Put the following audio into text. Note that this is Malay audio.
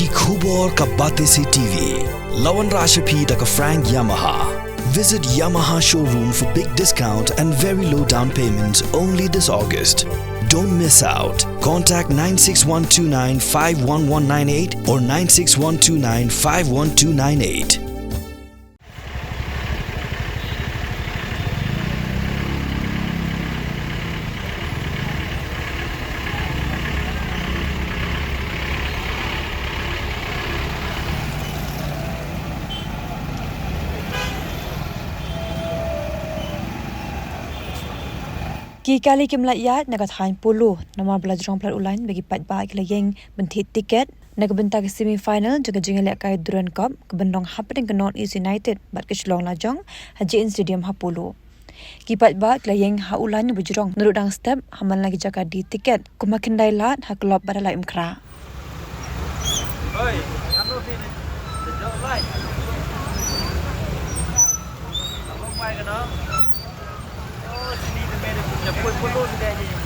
Ki Khubor ka Bate Se TV. Lawan Rashapi da ka Frank Yamaha. Visit Yamaha showroom for big discount and very low down payments only this August. Don't miss out. Contact 96129 51198 or 96129 51298. Ki kali kim Laiñ naga thain pulu nama bela Jrong plat Laiñ bagi pat ba ki Laiñ bentit tiket naga benta ke semi final jaga jingle kai Duran Cup ke bendong happening ke North East United bat ke Shlong Lajong Haji Stadium hapulu ki pat ba ki Laiñ ha Laiñ bujrong nurudang step haman lagi jaga di tiket kuma kendai lat ha klub badala imkra oi anu sini sejauh Laiñ abang mai ke no oh sini tu mere punya puluh dia je